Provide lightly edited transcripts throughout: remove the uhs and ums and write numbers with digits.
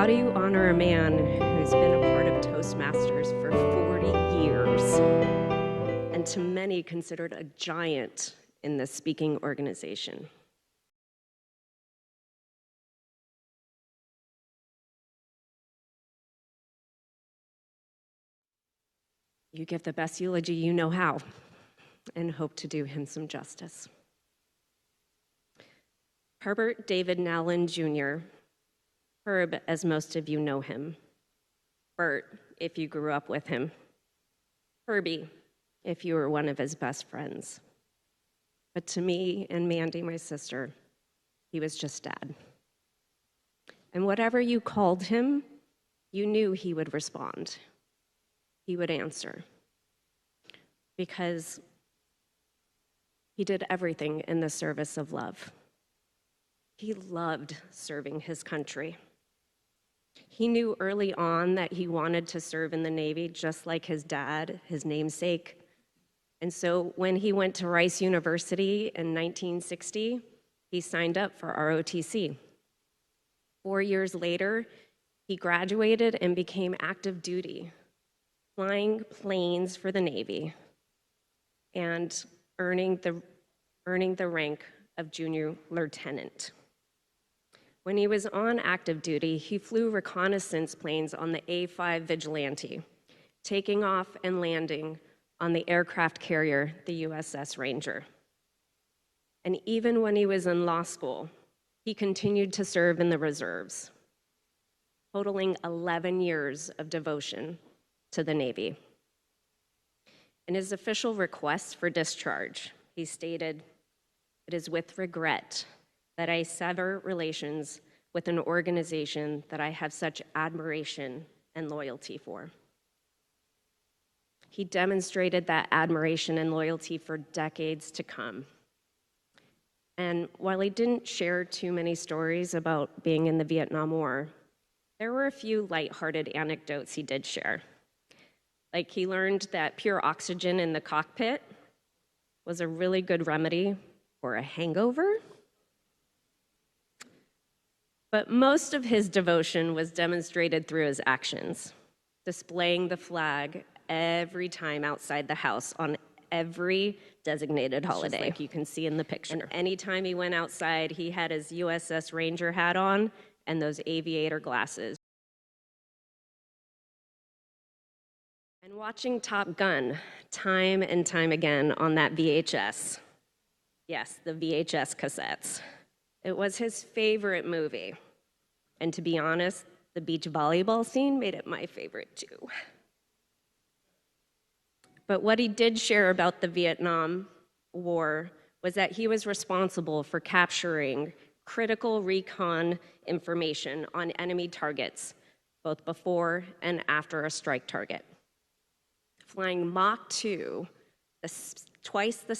How do you honor a man who's been a part of Toastmasters for 40 years and to many considered a giant in the speaking organization? You give the best eulogy you know how and hope to do him some justice. Herbert David Nowlin, Jr., Herb, as most of you know him. Bert, if you grew up with him. Herbie, if you were one of his best friends. But to me and Mandy, my sister, he was just Dad. And whatever you called him, you knew he would respond. He would answer. Because he did everything in the service of love. He loved serving his country. He knew early on that he wanted to serve in the Navy just like his dad, his namesake. And so when he went to Rice University in 1960, he signed up for ROTC. 4 years later, he graduated and became active duty, flying planes for the Navy and earning the rank of junior lieutenant. When he was on active duty, he flew reconnaissance planes on the A-5 Vigilante, taking off and landing on the aircraft carrier, the USS Ranger. And even when he was in law school, he continued to serve in the reserves, totaling 11 years of devotion to the Navy. In his official request for discharge, he stated, "It is with regret that I sever relations with an organization that I have such admiration and loyalty for." He demonstrated that admiration and loyalty for decades to come. And while he didn't share too many stories about being in the Vietnam War, there were a few lighthearted anecdotes he did share. Like he learned that pure oxygen in the cockpit was a really good remedy for a hangover. But most of his devotion was demonstrated through his actions, displaying the flag every time outside the house on every designated holiday, like you can see in the picture. And anytime he went outside, he had his USS Ranger hat on and those aviator glasses. And watching Top Gun time and time again on that VHS, yes, the VHS cassettes, it was his favorite movie. And to be honest, the beach volleyball scene made it my favorite too. But what he did share about the Vietnam War was that he was responsible for capturing critical recon information on enemy targets, both before and after a strike target. Flying Mach 2, twice the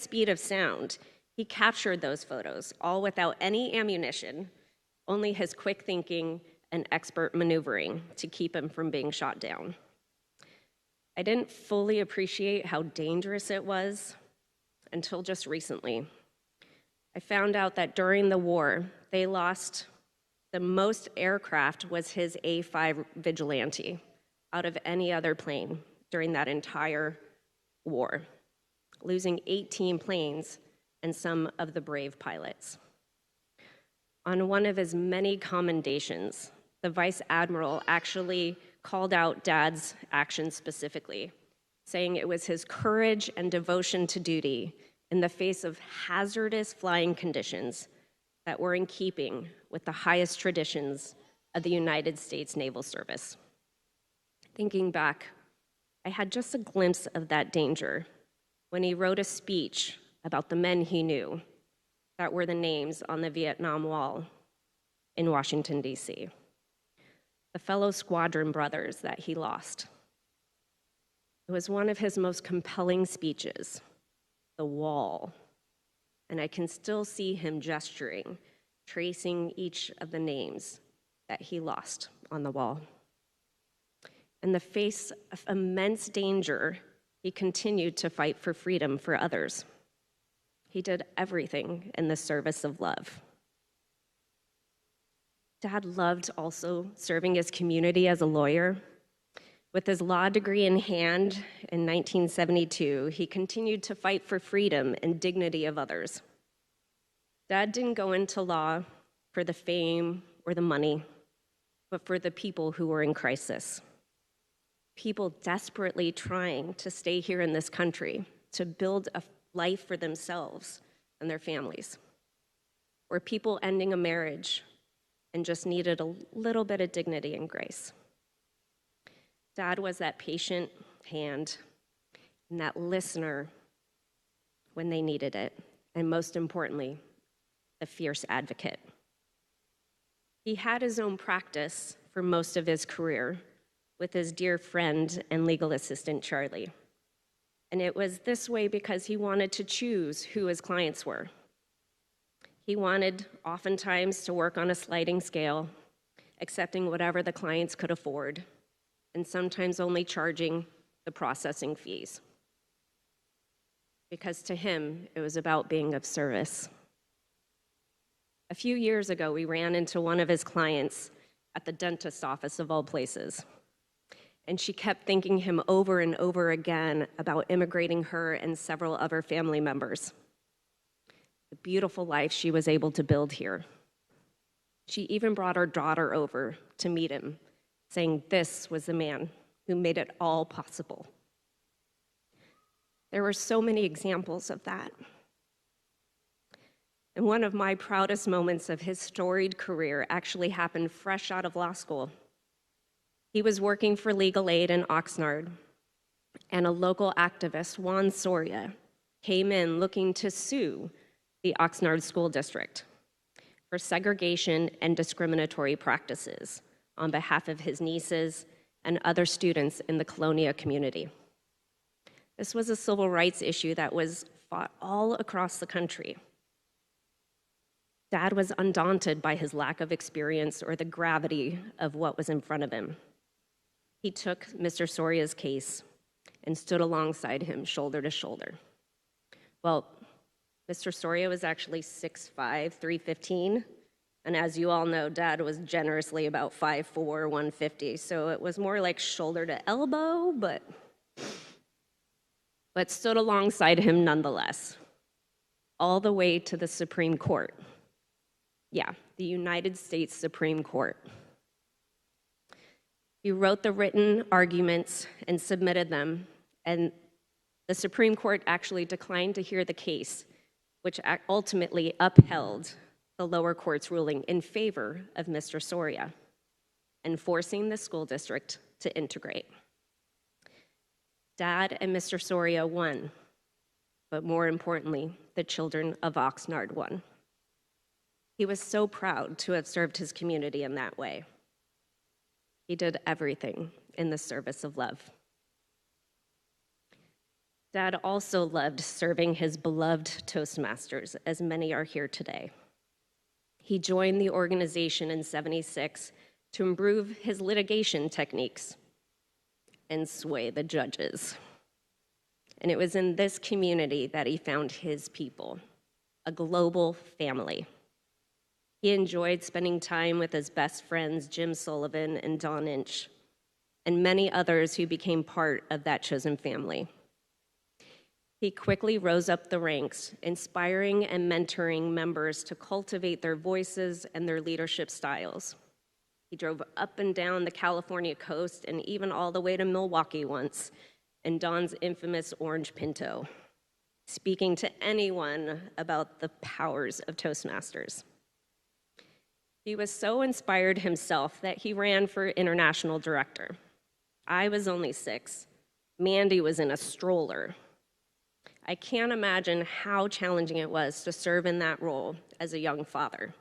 speed of sound, he captured those photos, all without any ammunition, only his quick thinking and expert maneuvering to keep him from being shot down. I didn't fully appreciate how dangerous it was until just recently. I found out that during the war, they lost the most aircraft was his A-5 Vigilante out of any other plane during that entire war, losing 18 planes and some of the brave pilots. On one of his many commendations, the Vice Admiral actually called out Dad's actions specifically, saying it was his courage and devotion to duty in the face of hazardous flying conditions that were in keeping with the highest traditions of the United States Naval Service. Thinking back, I had just a glimpse of that danger when he wrote a speech about the men he knew that were the names on the Vietnam Wall in Washington, D.C., the fellow squadron brothers that he lost. It was one of his most compelling speeches, The Wall, and I can still see him gesturing, tracing each of the names that he lost on the wall. In the face of immense danger, he continued to fight for freedom for others. He did everything in the service of love. Dad loved also serving his community as a lawyer. With his law degree in hand in 1972, he continued to fight for freedom and dignity of others. Dad didn't go into law for the fame or the money, but for the people who were in crisis. People desperately trying to stay here in this country to build a life for themselves and their families, or people ending a marriage and just needed a little bit of dignity and grace. Dad was that patient hand and that listener when they needed it, and most importantly, the fierce advocate. He had his own practice for most of his career with his dear friend and legal assistant, Charlie. And it was this way because he wanted to choose who his clients were. He wanted oftentimes to work on a sliding scale, accepting whatever the clients could afford, and sometimes only charging the processing fees. Because to him, it was about being of service. A few years ago, we ran into one of his clients at the dentist's office of all places. And she kept thanking him over and over again about immigrating her and several other family members. The beautiful life she was able to build here. She even brought her daughter over to meet him, saying this was the man who made it all possible. There were so many examples of that. And one of my proudest moments of his storied career actually happened fresh out of law school. He was working for legal aid in Oxnard, and a local activist, Juan Soria, came in looking to sue the Oxnard School District for segregation and discriminatory practices on behalf of his nieces and other students in the Colonia community. This was a civil rights issue that was fought all across the country. Dad was undaunted by his lack of experience or the gravity of what was in front of him. He took Mr. Soria's case and stood alongside him, shoulder to shoulder. Well, Mr. Soria was actually 6'5", 315, and as you all know, Dad was generously about 5'4", 150, so it was more like shoulder to elbow, but stood alongside him nonetheless, all the way to the Supreme Court. Yeah, the United States Supreme Court. He wrote the written arguments and submitted them, and the Supreme Court actually declined to hear the case, which ultimately upheld the lower court's ruling in favor of Mr. Soria and forcing the school district to integrate. Dad and Mr. Soria won, but more importantly, the children of Oxnard won. He was so proud to have served his community in that way. He did everything in the service of love. Dad also loved serving his beloved Toastmasters, as many are here today. He joined the organization in '76 to improve his litigation techniques and sway the judges. And it was in this community that he found his people, a global family. He enjoyed spending time with his best friends, Jim Sullivan and Don Inch, and many others who became part of that chosen family. He quickly rose up the ranks, inspiring and mentoring members to cultivate their voices and their leadership styles. He drove up and down the California coast and even all the way to Milwaukee once in Don's infamous orange Pinto, speaking to anyone about the powers of Toastmasters. He was so inspired himself that he ran for international director. I was only 6. Mandy was in a stroller. I can't imagine how challenging it was to serve in that role as a young father,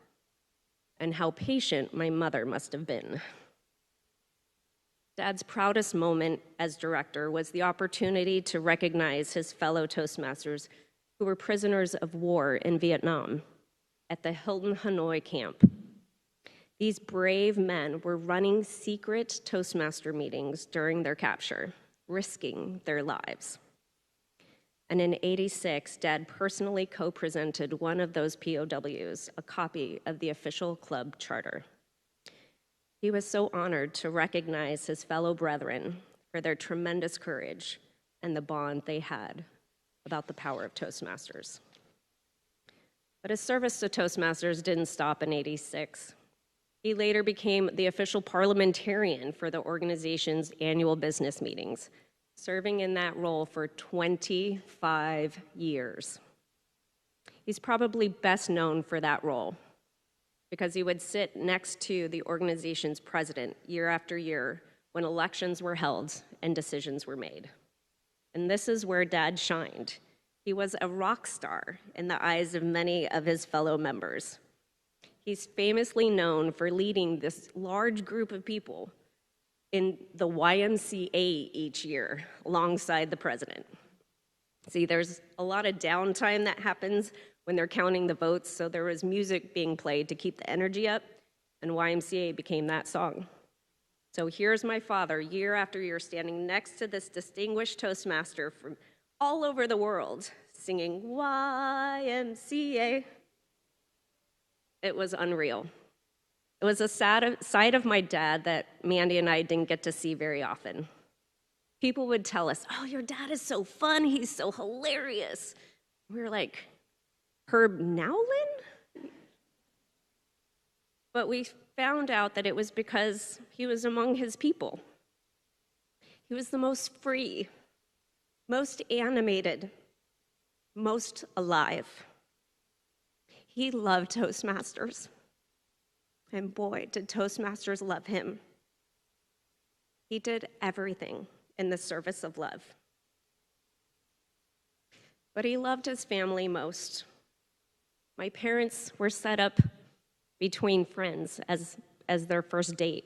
and how patient my mother must have been. Dad's proudest moment as director was the opportunity to recognize his fellow Toastmasters who were prisoners of war in Vietnam at the Hilton Hanoi camp. These brave men were running secret Toastmaster meetings during their capture, risking their lives. And in '86, Dad personally co-presented one of those POWs a copy of the official club charter, He was so honored to recognize his fellow brethren for their tremendous courage and the bond they had about the power of Toastmasters. But his service to Toastmasters didn't stop in '86. He later became the official parliamentarian for the organization's annual business meetings, serving in that role for 25 years. He's probably best known for that role because he would sit next to the organization's president year after year when elections were held and decisions were made. And this is where Dad shined. He was a rock star in the eyes of many of his fellow members. He's famously known for leading this large group of people in the YMCA each year alongside the president. See, there's a lot of downtime that happens when they're counting the votes, so there was music being played to keep the energy up, and YMCA became that song. So here's my father, year after year, standing next to this distinguished Toastmaster from all over the world, singing YMCA. It was unreal. It was a side of my dad that Mandy and I didn't get to see very often. People would tell us, "Oh, your dad is so fun, he's so hilarious." We were like, Herb Nowlin? But we found out that it was because he was among his people. He was the most free, most animated, most alive. He loved Toastmasters. And boy, did Toastmasters love him. He did everything in the service of love. But he loved his family most. My parents were set up between friends as their first date.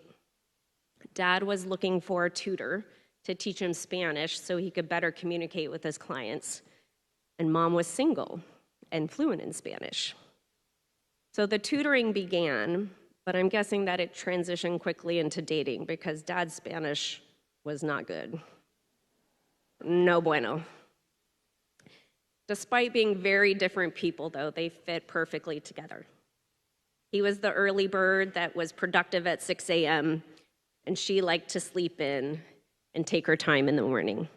Dad was looking for a tutor to teach him Spanish so he could better communicate with his clients. And Mom was single and fluent in Spanish. So the tutoring began, but I'm guessing that it transitioned quickly into dating because Dad's Spanish was not good. No bueno. Despite being very different people, though, they fit perfectly together. He was the early bird that was productive at 6 a.m., and she liked to sleep in and take her time in the morning.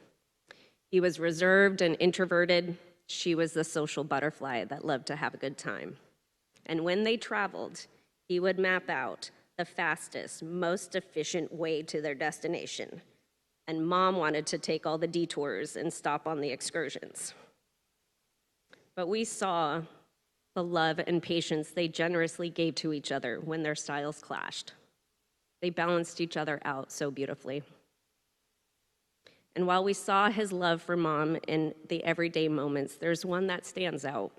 He was reserved and introverted. She was the social butterfly that loved to have a good time. And when they traveled, he would map out the fastest, most efficient way to their destination. And Mom wanted to take all the detours and stop on the excursions. But we saw the love and patience they generously gave to each other when their styles clashed. They balanced each other out so beautifully. And while we saw his love for Mom in the everyday moments, there's one that stands out.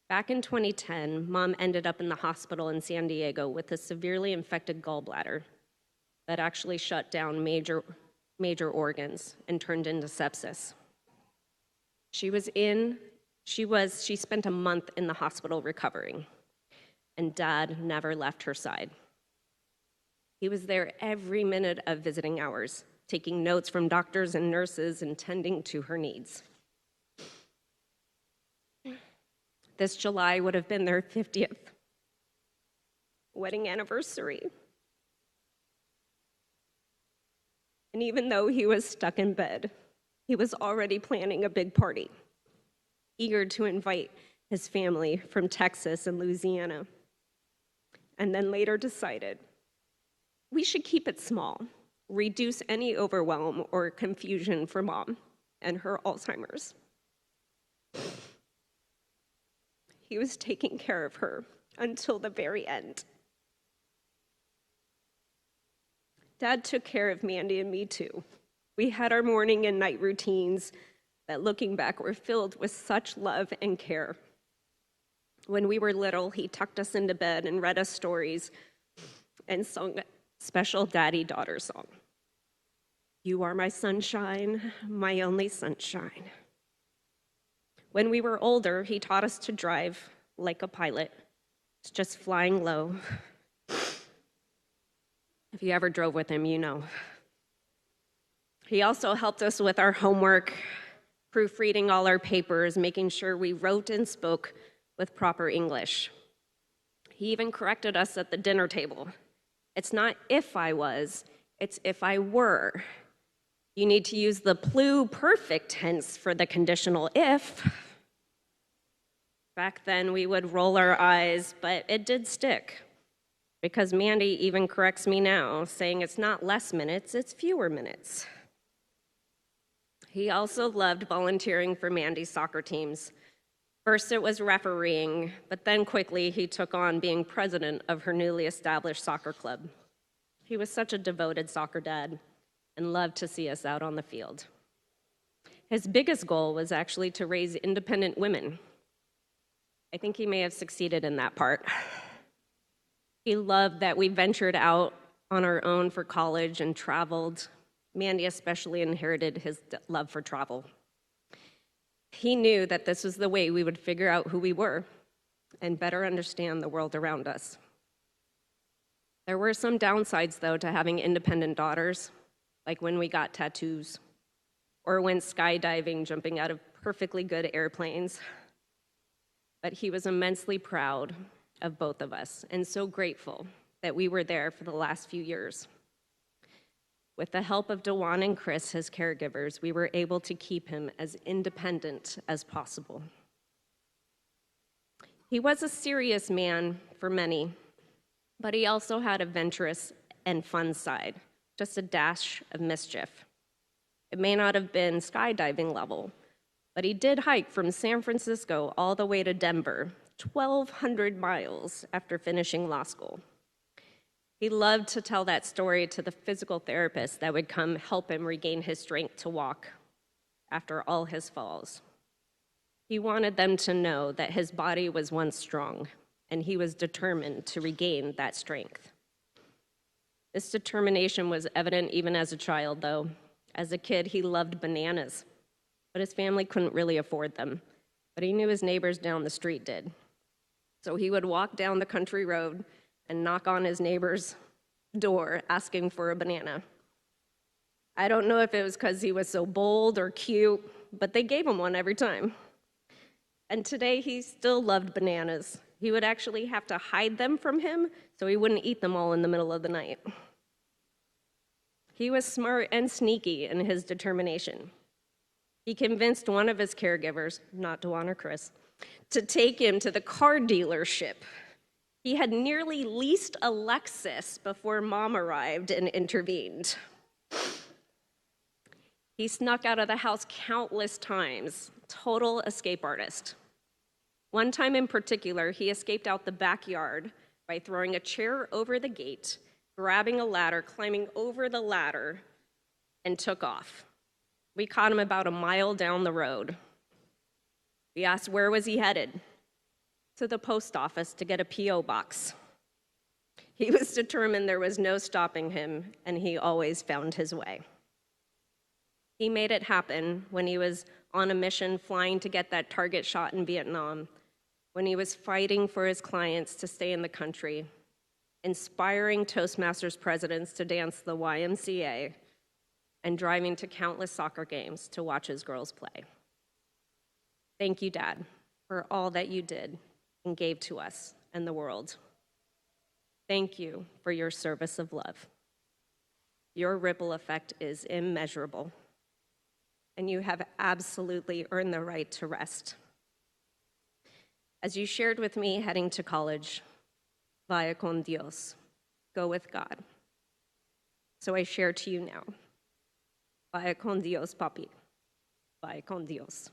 Back in 2010, Mom ended up in the hospital in San Diego with a severely infected gallbladder that actually shut down major organs and turned into sepsis. She spent a month in the hospital recovering, and Dad never left her side. He was there every minute of visiting hours, taking notes from doctors and nurses and tending to her needs. This July would have been their 50th wedding anniversary. And even though he was stuck in bed, he was already planning a big party, eager to invite his family from Texas and Louisiana, and then later decided we should keep it small, reduce any overwhelm or confusion for Mom and her Alzheimer's. He was taking care of her until the very end. Dad took care of Mandy and me too. We had our morning and night routines that, looking back, were filled with such love and care. When we were little, he tucked us into bed and read us stories and sung a special daddy-daughter song. You are my sunshine, my only sunshine. When we were older, he taught us to drive like a pilot, just flying low. If you ever drove with him, you know. He also helped us with our homework, proofreading all our papers, making sure we wrote and spoke with proper English. He even corrected us at the dinner table It's not if I was, it's if I were. You need to use the pluperfect tense for the conditional if. Back then, we would roll our eyes, but it did stick. Because Mandy even corrects me now, saying it's not less minutes, it's fewer minutes. He also loved volunteering for Mandy's soccer teams. First it was refereeing, but then quickly he took on being president of her newly established soccer club. He was such a devoted soccer dad and loved to see us out on the field. His biggest goal was actually to raise independent women. I think he may have succeeded in that part. He loved that we ventured out on our own for college and traveled. Mandy especially inherited his love for travel. He knew that this was the way we would figure out who we were and better understand the world around us. There were some downsides, though, to having independent daughters, like when we got tattoos, or when skydiving, jumping out of perfectly good airplanes. But he was immensely proud of both of us and so grateful that we were there for the last few years. With the help of Dewan and Chris, his caregivers, we were able to keep him as independent as possible. He was a serious man for many, but he also had a venturous and fun side, just a dash of mischief. It may not have been skydiving level, but he did hike from San Francisco all the way to Denver, 1,200 miles after finishing law school. He loved to tell that story to the physical therapist that would come help him regain his strength to walk after all his falls. He wanted them to know that his body was once strong, and he was determined to regain that strength. This determination was evident even as a child, though. As a kid, he loved bananas, but his family couldn't really afford them. But he knew his neighbors down the street did. So he would walk down the country road and knock on his neighbor's door asking for a banana. I don't know if it was because he was so bold or cute, but they gave him one every time. And today he still loved bananas. He would actually have to hide them from him so he wouldn't eat them all in the middle of the night. He was smart and sneaky in his determination. He convinced one of his caregivers, not Dewan or Chris, to take him to the car dealership. He had nearly leased a Lexus before Mom arrived and intervened. He snuck out of the house countless times, total escape artist. One time in particular, he escaped out the backyard by throwing a chair over the gate, grabbing a ladder, climbing over the ladder, and took off. We caught him about a mile down the road. We asked where was he headed? To the post office to get a P.O. box. He was determined there was no stopping him, and he always found his way. He made it happen when he was on a mission flying to get that target shot in Vietnam, when he was fighting for his clients to stay in the country, inspiring Toastmasters presidents to dance the YMCA, and driving to countless soccer games to watch his girls play. Thank you, Dad, for all that you did and gave to us and the world. Thank you for your service of love. Your ripple effect is immeasurable, and you have absolutely earned the right to rest. As you shared with me heading to college, vaya con Dios, go with God. So I share to you now, vaya con Dios, papi, vaya con Dios.